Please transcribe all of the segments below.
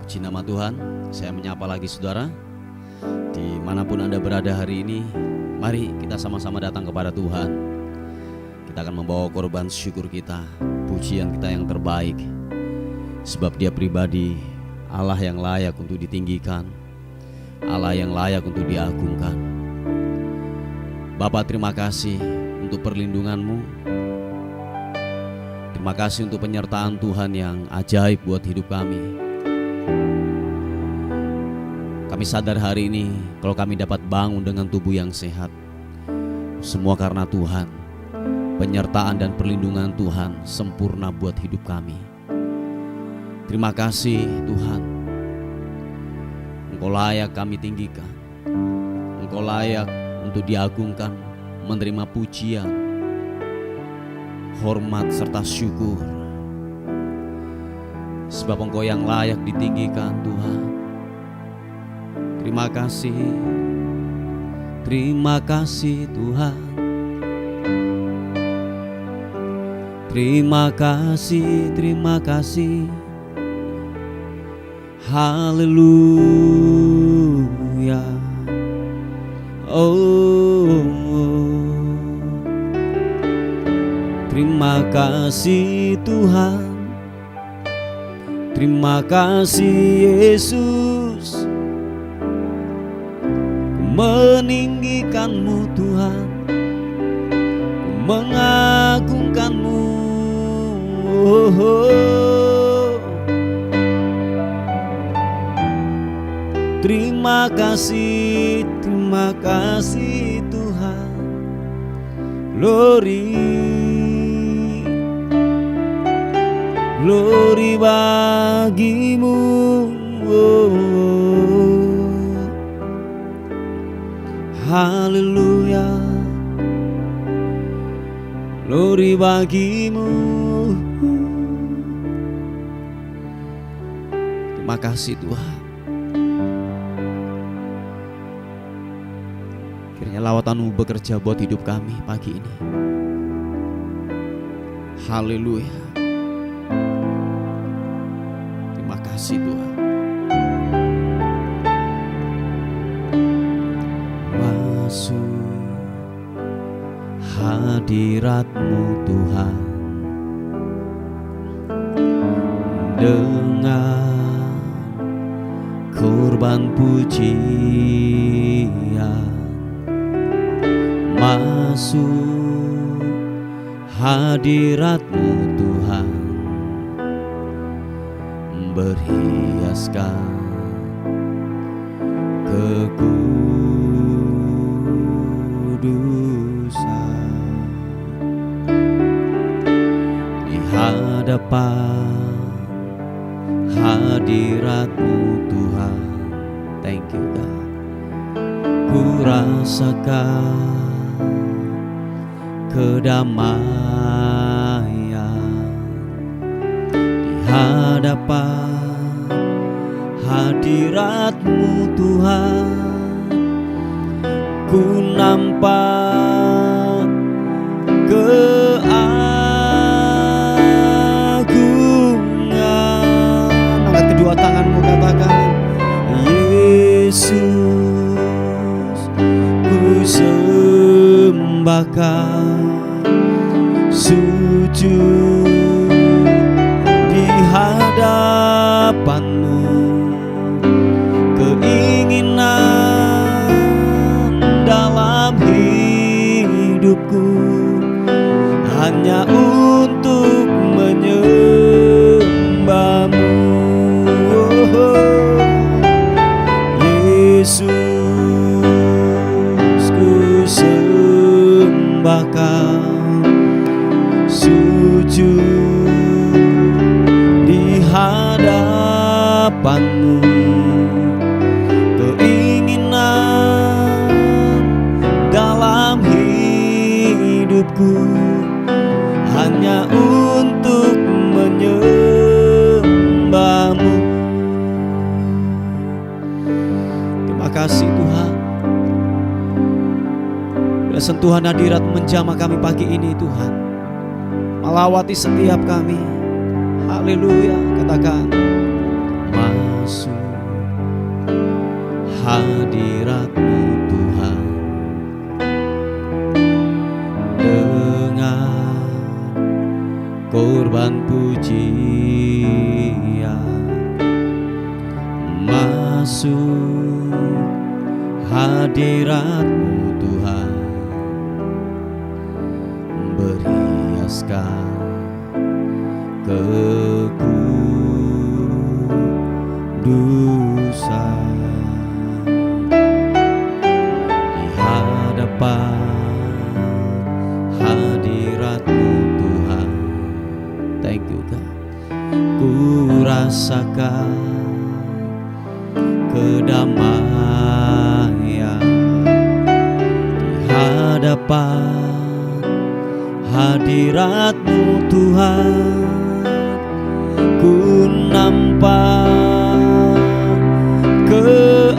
Puji nama Tuhan, saya menyapa lagi saudara. Dimanapun Anda berada hari ini, mari kita sama-sama datang kepada Tuhan. Kita akan membawa korban syukur kita, pujian kita yang terbaik. Sebab Dia pribadi Allah yang layak untuk ditinggikan, Allah yang layak untuk diagungkan. Bapa, terima kasih untuk perlindungan-Mu. Terima kasih untuk penyertaan Tuhan yang ajaib buat hidup kami. Kami sadar hari ini kalau kami dapat bangun dengan tubuh yang sehat, semua karena Tuhan. Penyertaan dan perlindungan Tuhan sempurna buat hidup kami. Terima kasih Tuhan. Engkau layak kami tinggikan, Engkau layak untuk diagungkan, menerima pujian, hormat serta syukur. Sebab Engkau yang layak ditinggikan Tuhan. Terima kasih Tuhan. Terima kasih. Haleluya. Oh, terima kasih Tuhan. Terima kasih Yesus. Meninggikan-Mu Tuhan, mengagungkan-Mu. Terima kasih Tuhan. Glory bagi-Mu. Haleluya, glory bagi-Mu. Terima kasih Tuhan. Kiranya lawatan-Mu bekerja buat hidup kami pagi ini. Haleluya. Terima kasih Tuhan. Hadirat-Mu Tuhan, dengan korban pujian, masuk hadirat-Mu Tuhan, berhiaskan kekudusan. Hadapan hadirat-Mu Tuhan. Thank you God. Ku rasakan kedamaian di hadapan hadirat-Mu Tuhan. Ku nampak kedua tanganmu, katakan Yesus, ku sembahkan, sujud di hadapan-Mu. Keinginan dalam hidupku hanya untuk menyembah-Mu. Yesus, ku sembahkan, sujud di hadapan-Mu. Keinginan dalam hidupku hanya untuk menyembah-Mu. Terima kasih Tuhan. Bila sentuhan hadirat menjamah kami pagi ini Tuhan, melawati setiap kami. Haleluya. Haleluya, katakan masuk hadirat-Mu Tuhan dengan korban pujian. Masuk hadirat-Mu Tuhan, berhiaskan kekudusan di hadapan hadirat-Mu Tuhan. Thank you God. Ku rasakan kedamaian di hadapan hadirat-Mu Tuhan. Ku nampak keagungan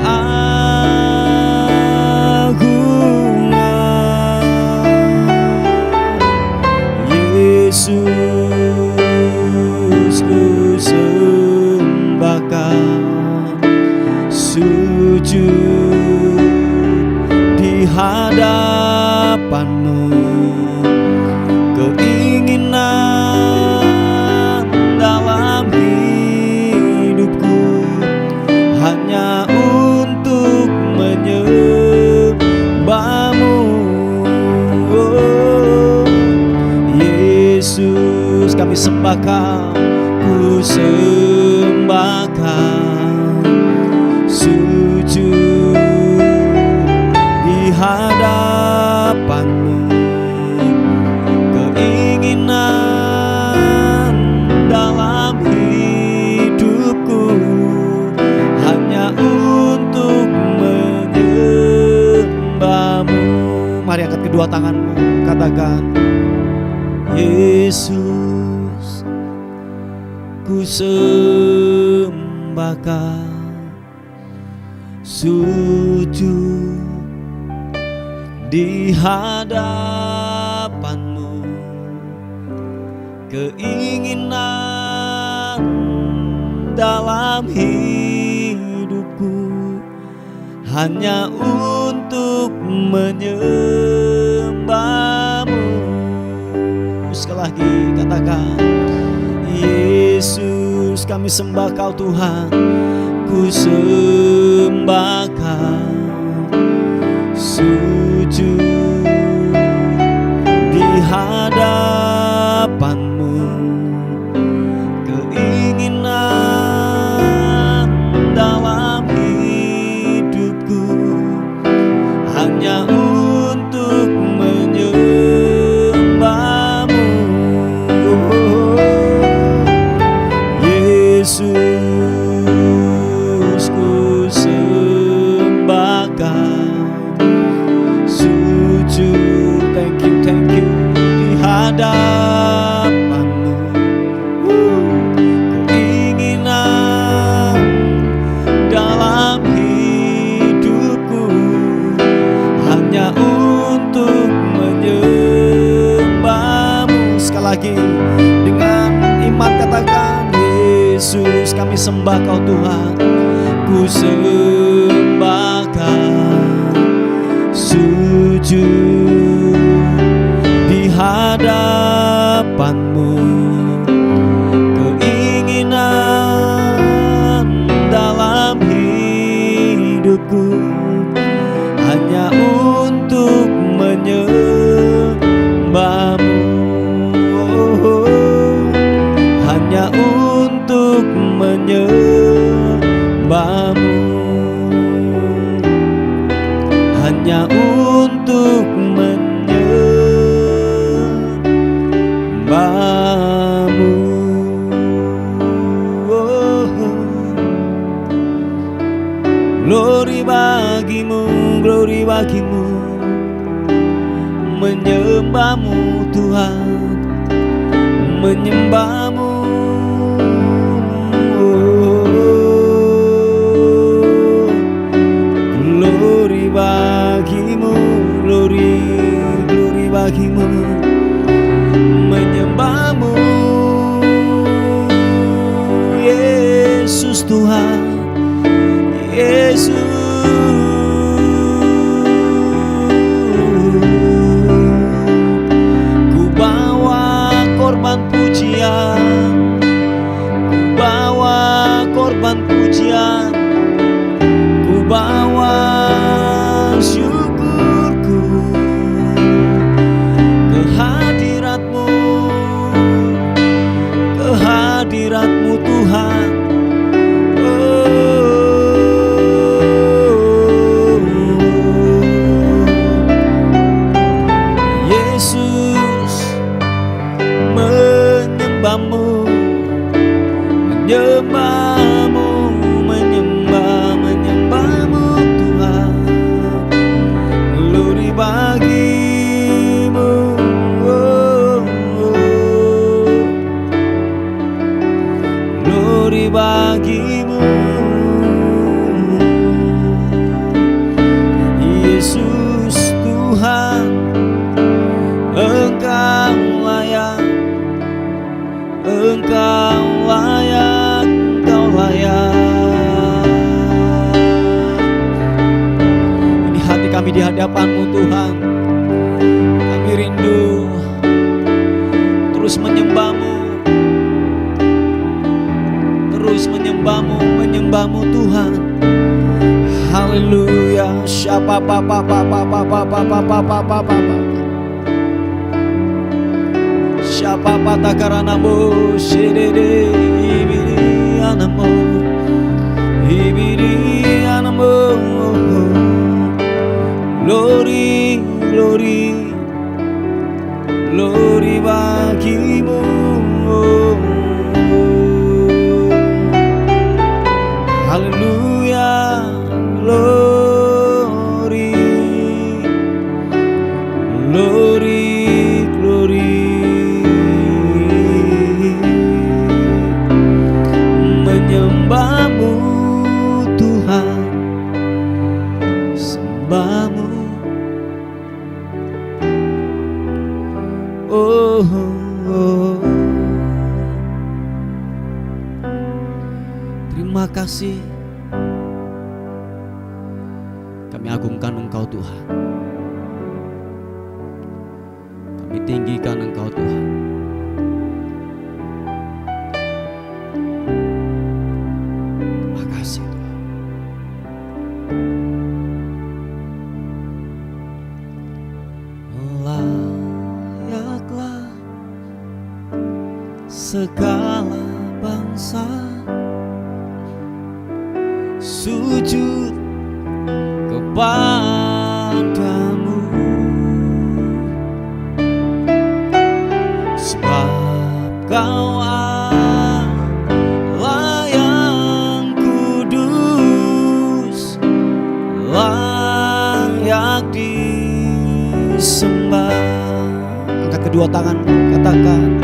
Yesus, ku sembahkan sujud di hadapan-Mu. Keinginan dalam hidupku hanya untuk menyembah-Mu. Oh, Yesus, kami sembahkan, ku sembahkan sujud di hadapan-Mu. Keinginan dalam hidupku hanya untuk menyembah-Mu. Mari angkat kedua tanganmu, katakan Yesus, ku sembahkan sujud di hadapan-Mu. Keinginan dalam hidupku hanya untuk menyembah-Mu. Sekali lagi katakan Yesus, kami sembah Kau Tuhan. Ku sembahkan sujud di hadapan-Mu. Keinginan dalam hidupku hanya untuk menyembah-Mu. Yesus, ku sembahkan sujud, thank you di hadapan-Mu. Keinginan dalam hidupku hanya untuk menyembah-Mu. Sekali lagi dengan iman katakan Yesus, kami sembah Kau Tuhan. Ku sembahkan sujud di hadapan-Mu. Keinginan dalam hidupku hanya untuk menyembah-Mu. Hanya untuk menyembah-Mu. Hanya untuk menyembah-Mu. Glory bagimu, glory bagimu, menyembah-Mu Tuhan, menyembah-Mu. Glory bagimu, glory bagimu, menyembah-Mu. menyembahmu, menyembahmu Tuhan. Glory bagimu, oh, oh. Glory bagimu Yesus Tuhan. Engkau layak, Engkau layak, Engkau layak. Ini hati kami di hadapan-Mu Tuhan. Kami rindu terus menyembah-Mu, terus menyembah-Mu, menyembah-Mu Tuhan. Haleluya. Siapa Siapa patakaranamu shirede ibiri anamu glory glory glory bagimu haleluya glory glory glory menyembahmu Tuhan, sembahmu, oh, oh. Terima kasih, kami agungkan Engkau Tuhan, kami tinggikan Engkau Tuhan. Segala bangsa sujud kepadamu, sebab Kau Allah yang kudus, layak disembah. Angkat kedua tanganmu, katakan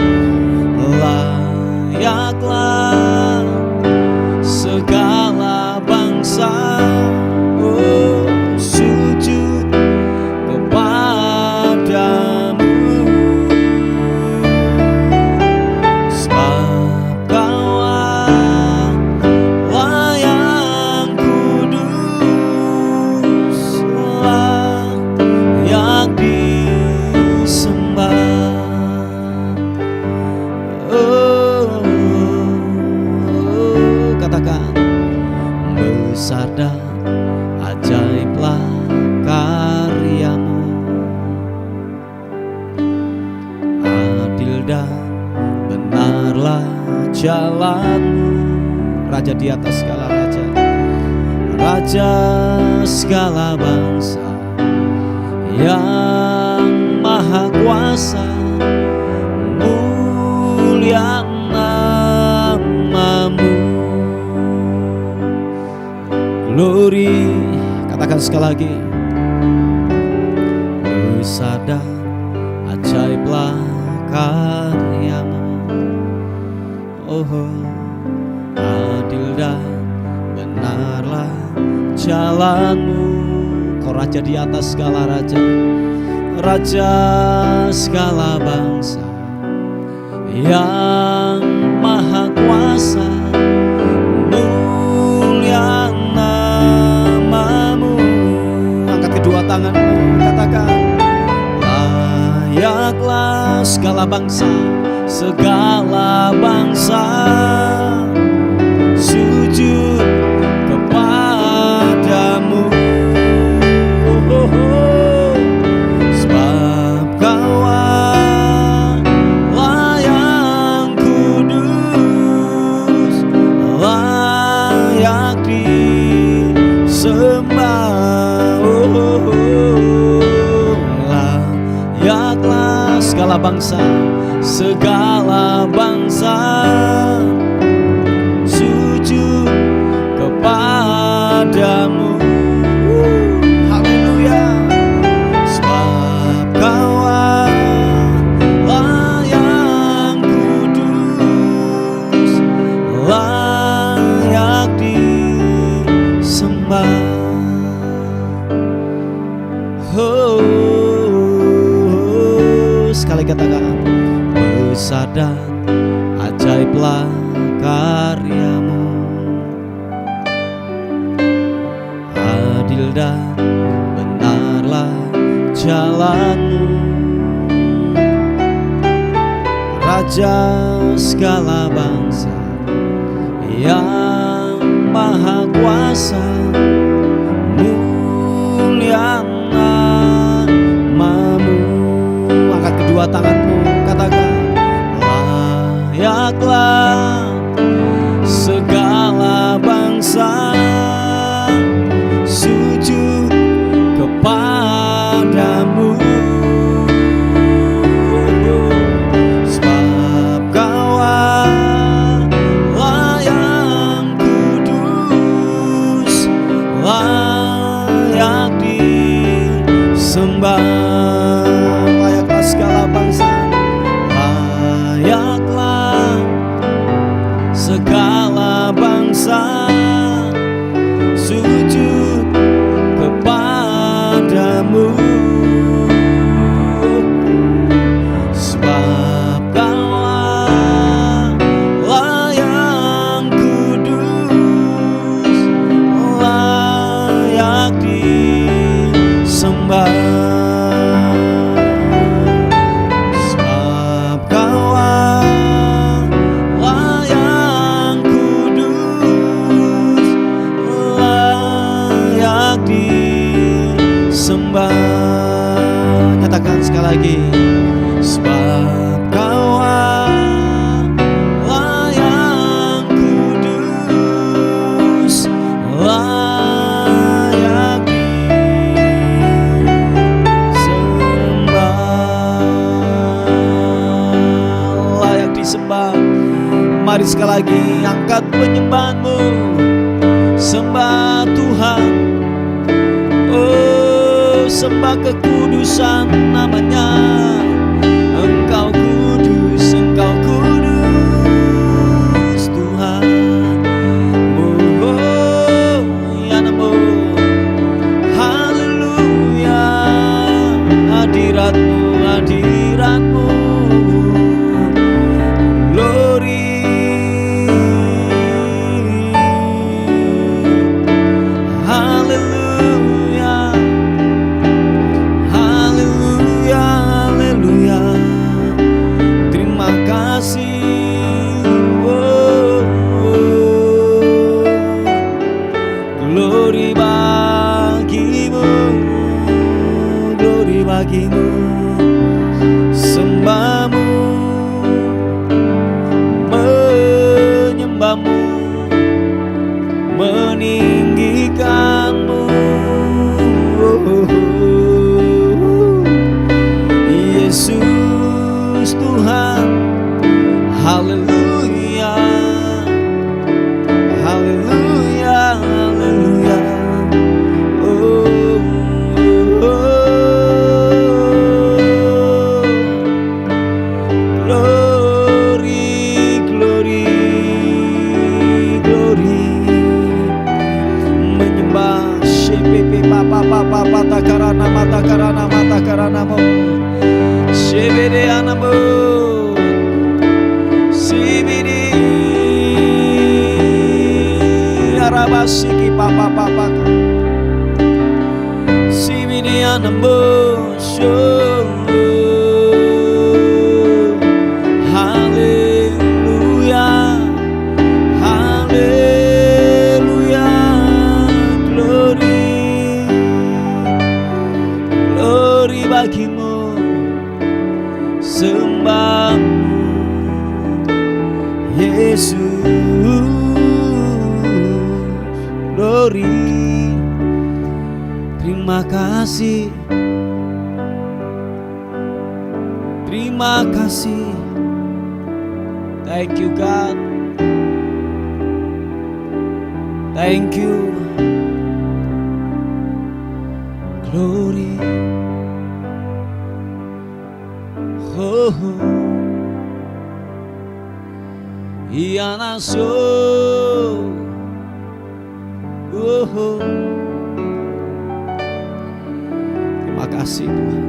layaklah segala bangsa, oh, sujud kepadamu, sebab Kau Allah yang kudus, layak disembah. Besar dan ajaiblah karyamu, adil dan benarlah jalanmu. Raja di atas segala raja, Raja segala bangsa, yang maha kuasa, mulia namamu. Glory, katakan sekali lagi. Besar dan ajaiblah karyamu, oh, adil dan benarlah jalanmu. Kau Raja di atas segala raja, Raja segala bangsa, yang maha kuasa, mulia namamu. Angkat kedua tanganmu, katakan layaklah segala bangsa, segala bangsa sujud kepadamu, oh, oh, oh. Sebab Kau Allah yang kudus, layak disembah, oh, oh, oh. Layaklah segala bangsa, segala bangsa dan ajaiblah karyamu. Adil dan benarlah jalanmu, Raja segala bangsa yang maha kuasa. Mulia namamu. Angkat kedua tanganmu, katakan layaklah segala bangsa sujud kepadamu, sebab Kau Allah yang kudus, layak disembah. Layaklah segala bangsa, layaklah segala bangsa sujud kepadamu, sebab Kau Allah yang kudus, layak disembah. Sebab Kau Allah yang kudus, layak disembah. Nyatakan sekali lagi, sebab Kau Allah yang kudus, layak disembah. Layak disembah. Mari sekali lagi angkat penyembahanmu, sembah Tuhan. Oh, sembah kekudusan namanya. Engkau kudus, Engkau kudus Tuhan. Oh, ya namo, haleluya. Hadiratmu, hadiratmu, glory. Haleluya, haleluya, haleluya. Terima kasih. Oh, oh. Glory bagimu, glory bagimu. Sembahmu, menyembahmu, meninggikanmu. Yesus Tuhan, haleluya, haleluya, haleluya. Oh, glory, glory, glory. Menyembah shepepe papa papa mata karana mata karana mata karana mo shebede anamo sibidi arabasiki papa papa sibidi anamo show. Haleluya, haleluya, glory, glory bagimu. Sembahmu Yesus, glory. Terima kasih, terima kasih. Thank you God, thank you, glory. Oh, iya naso. Oh, terima kasih Tuhan,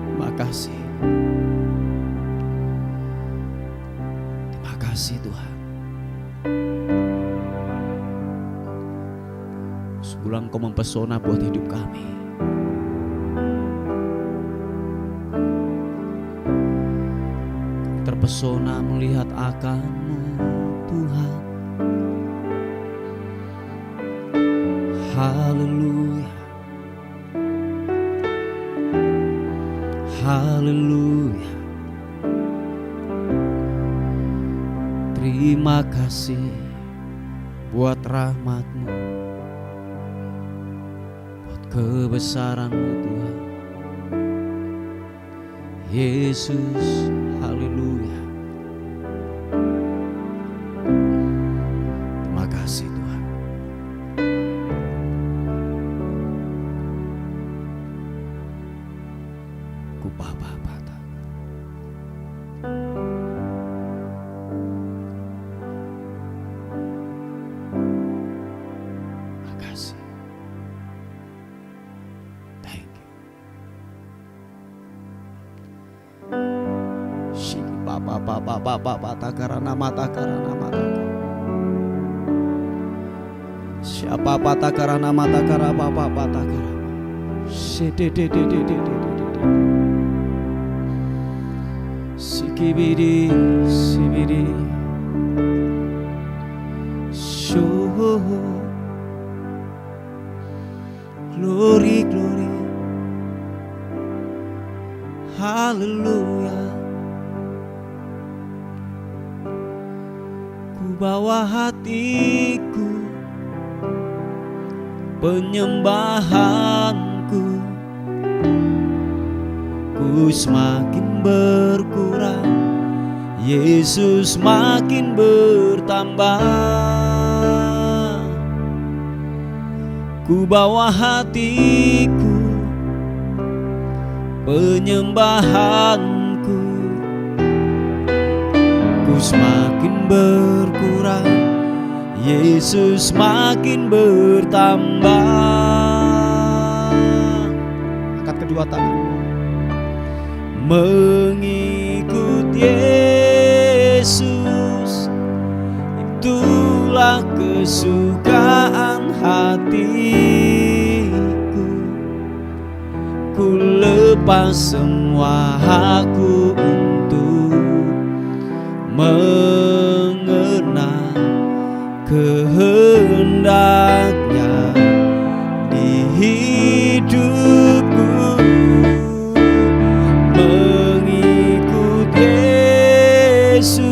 terima kasih. Makasih Tuhan. Sebulan Kau mempesona buat hidup kami. Terpesona melihat akan-Mu Tuhan. Haleluya, haleluya. Terima kasih buat rahmat-Mu, buat kebesaran-Mu Tuhan. Yesus, haleluya. Terima kasih Tuhan. Kupapa-pata. Makasih. Thank you. Shiki papa takarana mata. Siapa patakarana mata kara papa patakara. Sikibidi sibidi. Show. Glory, glory. Hallelujah. Ku bawa hatiku, penyembahanku, ku semakin berkurang, Yesus makin bertambah. Ku bawa hatiku, penyembahanku, ku semakin berkurang, Yesus makin bertambah. Angkat kedua tangan. Mengikut Yesus, itulah kesukaan hatiku. Ku lepas semua hakku untuk mengenal kehendaknya di hidupku. Mengikut Yesus,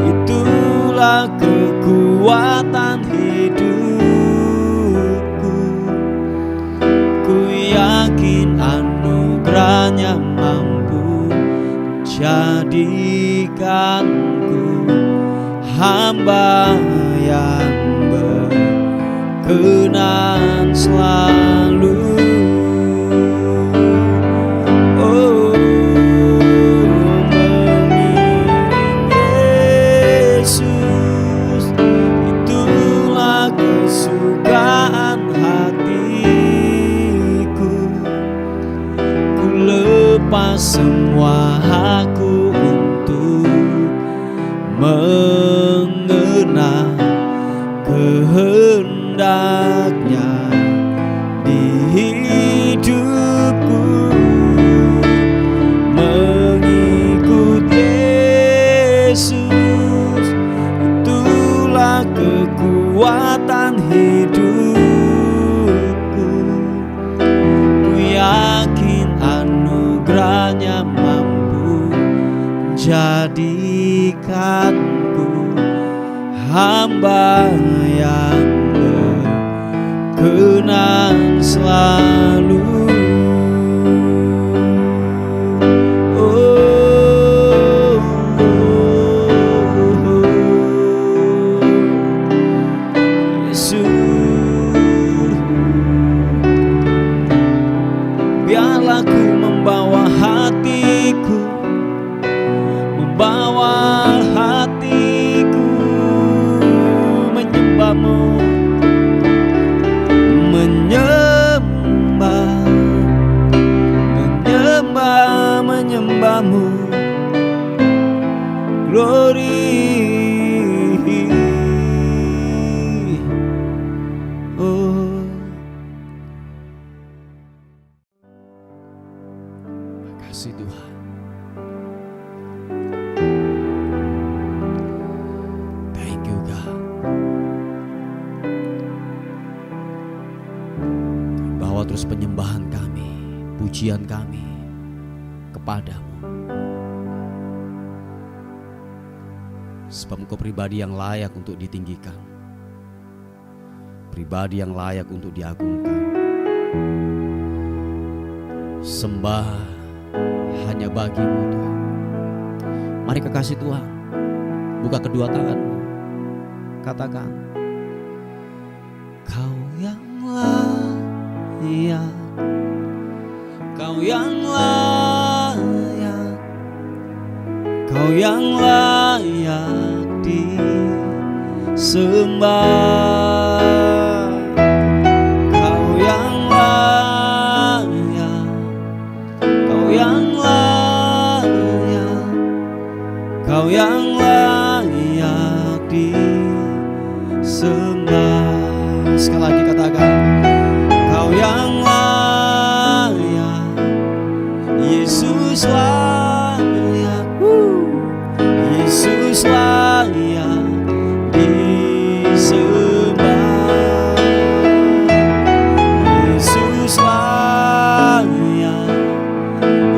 itulah kekuatan hidupku. Ku yakin anugerahnya mampu jadikanku hamba yang berkenan selalu. Oh, mengiring Yesus, itulah kesukaan hatiku. Ku lepas semua hakku untuk mengenal kehendaknya di hidupku. Mengikut Yesus, itulah kekuatan hidupku. Ku yakin anugerahnya mampu jadikanku hamba yang berkenan selalu. Yesus, biarlah ku membawa hatiku, membawa hatiku menyembah-Mu, menyembah glory. Oh, makasih Tuhan. Thank you God. Bawa terus penyembahan kami, pujian kami kepadamu. Sebab Engkau pribadi yang layak untuk ditinggikan, pribadi yang layak untuk diagungkan. Sembah hanya bagimu Tuhan. Mari kekasih Tuhan, buka kedua tanganmu, katakan, Kau yang layak, Kau yang layak, Kau yang layak disembah. Kau yang layak, Kau yang layak, Kau yang layak disembah. Sekali lagi katakan, Kau yang layak, Yesus layak, Yesus layak disembah. Yesus layak,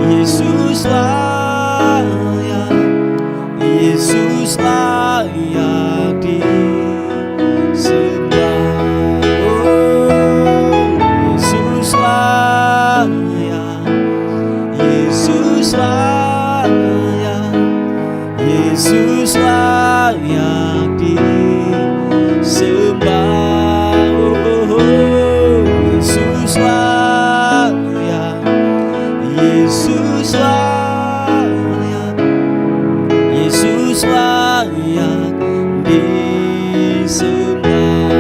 Yesus layak, Yesus layak disembah. Oh, Yesus layak, Yesus layak, Yesus layak disembah. Oh, Yesus layak, Yesus layak, Yesus layak disembah.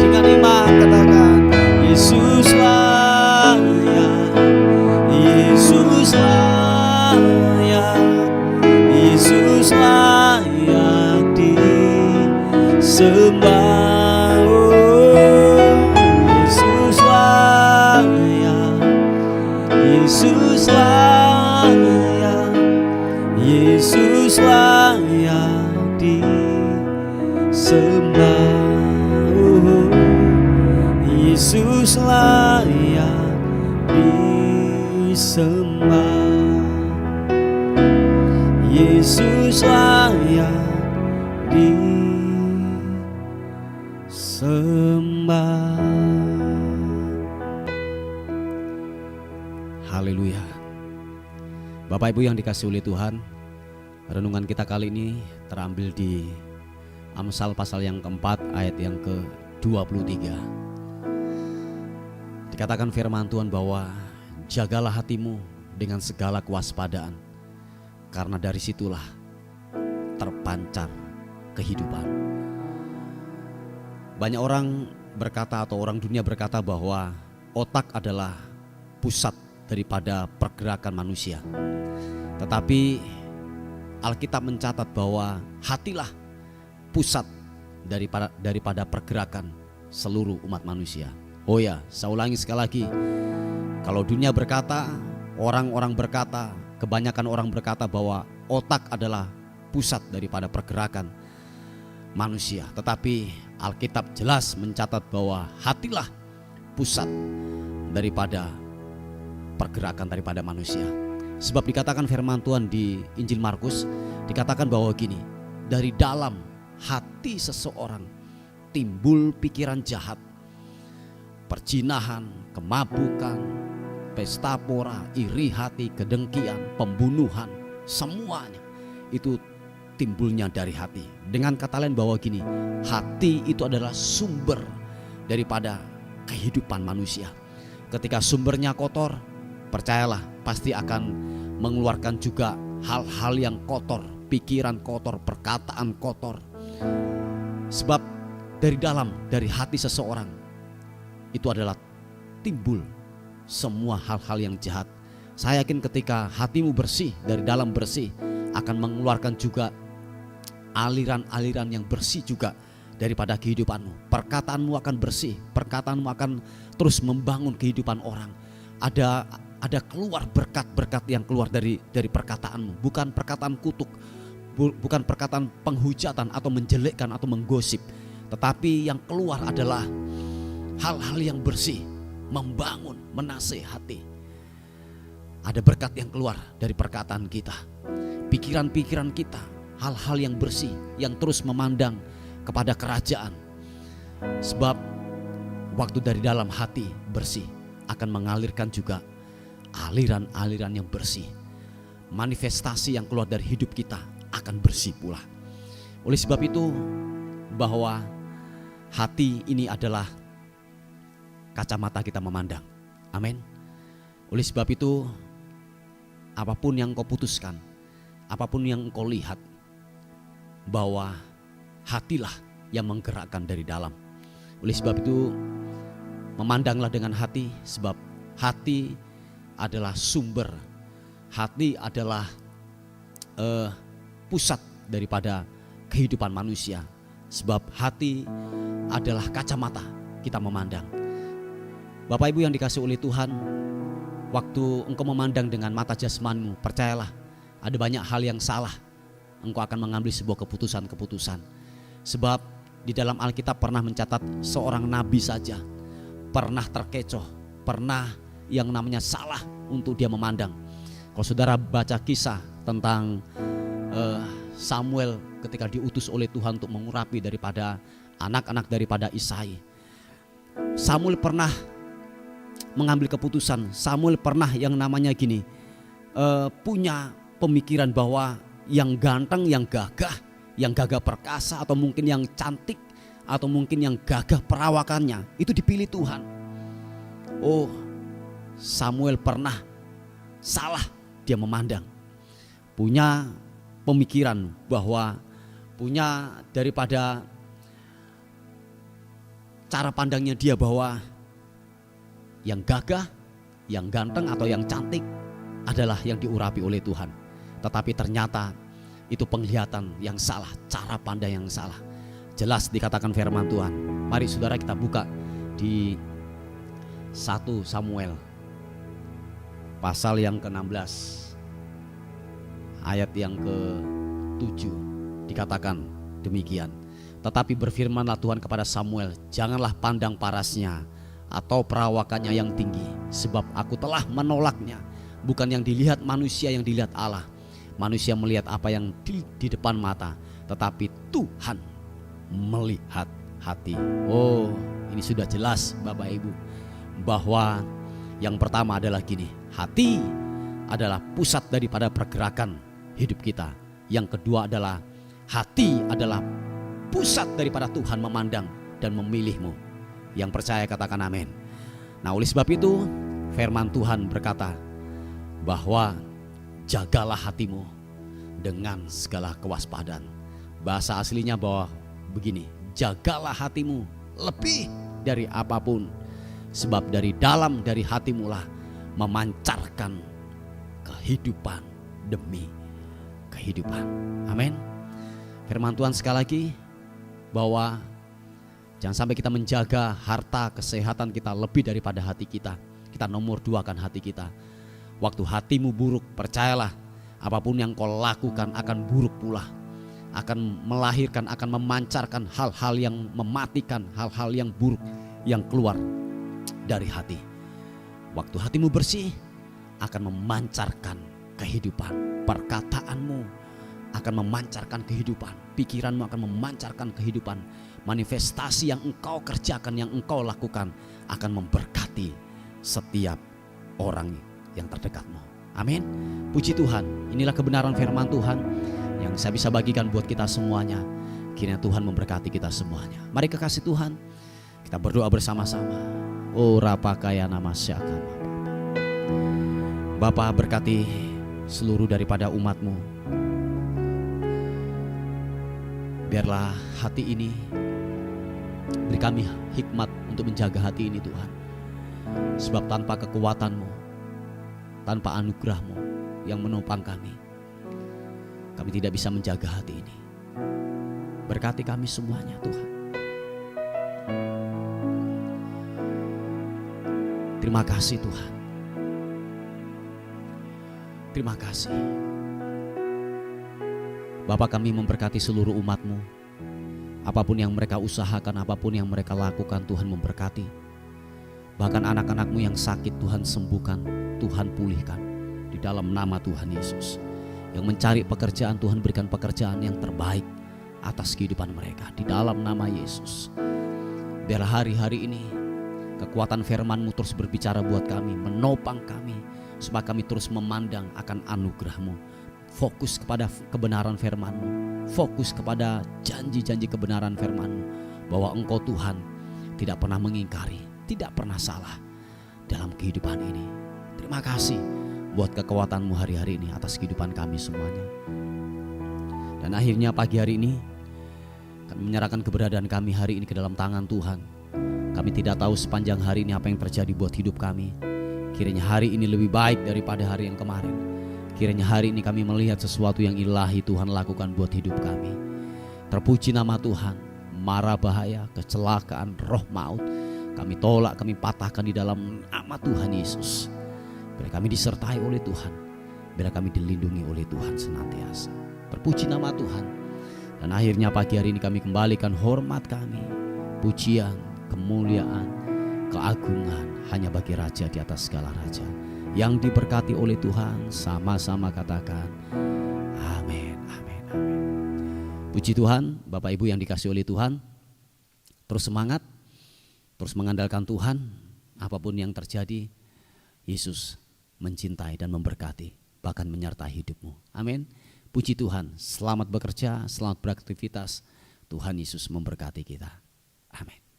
Dengan iman katakan, Yesus layak, Yesus layak, Yesus layak disembah. Oh, Yesus layak, Yesus layak, Yesus layak disembah. Oh, Yesus layak disembah. Yesus layak disembah. Haleluya. Bapak Ibu yang dikasihi oleh Tuhan, renungan kita kali ini terambil di Amsal pasal yang keempat ayat yang ke-23. Dikatakan firman Tuhan bahwa jagalah hatimu dengan segala kewaspadaan, karena dari situlah terpancar kehidupan. Banyak orang berkata atau orang dunia berkata bahwa otak adalah pusat daripada pergerakan manusia. Tetapi Alkitab mencatat bahwa hatilah pusat daripada pergerakan seluruh umat manusia. Oh ya, saya ulangi sekali lagi. Kalau dunia berkata, orang-orang berkata, kebanyakan orang berkata bahwa otak adalah pusat daripada pergerakan manusia. Tetapi Alkitab jelas mencatat bahwa hatilah pusat daripada pergerakan daripada manusia. Sebab dikatakan firman Tuhan di Injil Markus, dikatakan bahwa gini, dari dalam hati seseorang timbul pikiran jahat, perjinahan, kemabukan, pesta pora, iri hati, kedengkian, pembunuhan, semuanya itu timbulnya dari hati. Dengan kata lain bahwa gini, hati itu adalah sumber daripada kehidupan manusia. Ketika sumbernya kotor, percayalah pasti akan mengeluarkan juga hal-hal yang kotor, pikiran kotor, perkataan kotor. Sebab dari dalam, dari hati seseorang itu adalah timbul semua hal-hal yang jahat. Saya yakin ketika hatimu bersih, dari dalam bersih, akan mengeluarkan juga aliran-aliran yang bersih juga daripada kehidupanmu. Perkataanmu akan bersih, perkataanmu akan terus membangun kehidupan orang. Ada keluar berkat-berkat yang keluar dari perkataanmu, bukan perkataan kutuk, bukan perkataan penghujatan atau menjelekkan atau menggosip, tetapi yang keluar adalah hal-hal yang bersih, membangun, menasehati. Ada berkat yang keluar dari perkataan kita, pikiran-pikiran kita, hal-hal yang bersih, yang terus memandang kepada kerajaan. Sebab waktu dari dalam hati bersih akan mengalirkan juga aliran-aliran yang bersih. Manifestasi yang keluar dari hidup kita akan bersih pula. Oleh sebab itu, bahwa hati ini adalah kacamata kita memandang. Amin. Oleh sebab itu, apapun yang kau putuskan, apapun yang kau lihat, bahwa hatilah yang menggerakkan dari dalam. Oleh sebab itu, memandanglah dengan hati, sebab hati adalah sumber, hati adalah pusat daripada kehidupan manusia. Sebab hati adalah kacamata kita memandang. Bapak Ibu yang dikasihi oleh Tuhan, waktu engkau memandang dengan mata jasmanmu, percayalah ada banyak hal yang salah. Engkau akan mengambil sebuah keputusan-keputusan. Sebab di dalam Alkitab pernah mencatat seorang nabi saja pernah terkecoh, pernah yang namanya salah untuk dia memandang. Kalau saudara baca kisah tentang Samuel ketika diutus oleh Tuhan untuk mengurapi daripada anak-anak daripada Isai, Samuel pernah mengambil keputusan. Samuel pernah yang namanya gini, punya pemikiran bahwa yang ganteng, yang gagah perkasa, atau mungkin yang cantik, atau mungkin yang gagah perawakannya, itu dipilih Tuhan. Oh, Samuel pernah salah dia memandang. Punya pemikiran bahwa punya daripada cara pandangnya dia bahwa yang gagah, yang ganteng atau yang cantik adalah yang diurapi oleh Tuhan. Tetapi ternyata itu penglihatan yang salah, cara pandang yang salah. Jelas dikatakan firman Tuhan. Mari saudara kita buka di 1 Samuel pasal yang ke-16 ayat yang ke-7, dikatakan demikian. Tetapi berfirmanlah Tuhan kepada Samuel, janganlah pandang parasnya atau perawakannya yang tinggi, sebab aku telah menolaknya. Bukan yang dilihat manusia, yang dilihat Allah. Manusia melihat apa yang di depan mata, tetapi Tuhan melihat hati. Oh, ini sudah jelas Bapak Ibu, bahwa yang pertama adalah gini, hati adalah pusat daripada pergerakan hidup kita. Yang kedua adalah hati adalah pusat daripada Tuhan memandang dan memilihmu. Yang percaya katakan amin. Nah, oleh sebab itu firman Tuhan berkata bahwa jagalah hatimu dengan segala kewaspadaan. Bahasa aslinya bahwa begini, jagalah hatimu lebih dari apapun, sebab dari dalam dari hatimulah memancarkan kehidupan demi kehidupan. Amin. Firman Tuhan sekali lagi bahwa jangan sampai kita menjaga harta kesehatan kita lebih daripada hati kita. Kita nomor 2kan hati kita. Waktu hatimu buruk, percayalah apapun yang kau lakukan akan buruk pula. Akan melahirkan, akan memancarkan hal-hal yang mematikan, hal-hal yang buruk yang keluar dari hati. Waktu hatimu bersih akan memancarkan kehidupan. Perkataanmu akan memancarkan kehidupan. Pikiranmu akan memancarkan kehidupan. Manifestasi yang engkau kerjakan, yang engkau lakukan akan memberkati setiap orang yang terdekatmu. Amin. Puji Tuhan. Inilah kebenaran firman Tuhan yang saya bisa bagikan buat kita semuanya. Kiranya Tuhan memberkati kita semuanya. Mari kekasih Tuhan, kita berdoa bersama-sama. Oh rapakaya nama syakama. Bapa, berkati seluruh daripada umat-Mu. Biarlah hati ini, beri kami hikmat untuk menjaga hati ini Tuhan. Sebab tanpa kekuatan-Mu, tanpa anugerah-Mu yang menopang kami tidak bisa menjaga hati ini. Berkati kami semuanya Tuhan. Terima kasih Tuhan. Terima kasih. Bapa, kami memberkati seluruh umat-Mu. Apapun yang mereka usahakan, apapun yang mereka lakukan, Tuhan memberkati. Bahkan anak-anak-Mu yang sakit, Tuhan sembuhkan, Tuhan pulihkan. Di dalam nama Tuhan Yesus. Yang mencari pekerjaan, Tuhan berikan pekerjaan yang terbaik atas kehidupan mereka. Di dalam nama Yesus. Biar hari-hari ini kekuatan firman-Mu terus berbicara buat kami, menopang kami, supaya kami terus memandang akan anugerah-Mu. Fokus kepada kebenaran firman-Mu, fokus kepada janji-janji kebenaran firman-Mu, bahwa Engkau Tuhan tidak pernah mengingkari, tidak pernah salah dalam kehidupan ini. Terima kasih buat kekuatan-Mu hari-hari ini atas kehidupan kami semuanya. Dan akhirnya pagi hari ini kami menyerahkan keberadaan kami hari ini ke dalam tangan Tuhan. Kami tidak tahu sepanjang hari ini apa yang terjadi buat hidup kami. Kiranya hari ini lebih baik daripada hari yang kemarin. Kiranya hari ini kami melihat sesuatu yang ilahi Tuhan lakukan buat hidup kami. Terpuji nama Tuhan. Mara bahaya, kecelakaan, roh maut, kami tolak, kami patahkan di dalam nama Tuhan Yesus. Biar kami disertai oleh Tuhan, biar kami dilindungi oleh Tuhan senantiasa. Terpuji nama Tuhan. Dan akhirnya pagi hari ini kami kembalikan hormat kami, pujian, kemuliaan, keagungan hanya bagi Raja di atas segala raja, yang diberkati oleh Tuhan. Sama-sama katakan amin, amin, amin. Puji Tuhan. Bapak Ibu yang dikasihi oleh Tuhan, terus semangat, terus mengandalkan Tuhan. Apapun yang terjadi, Yesus mencintai dan memberkati, bahkan menyertai hidupmu. Amin. Puji Tuhan. Selamat bekerja, selamat beraktivitas. Tuhan Yesus memberkati kita. Amin.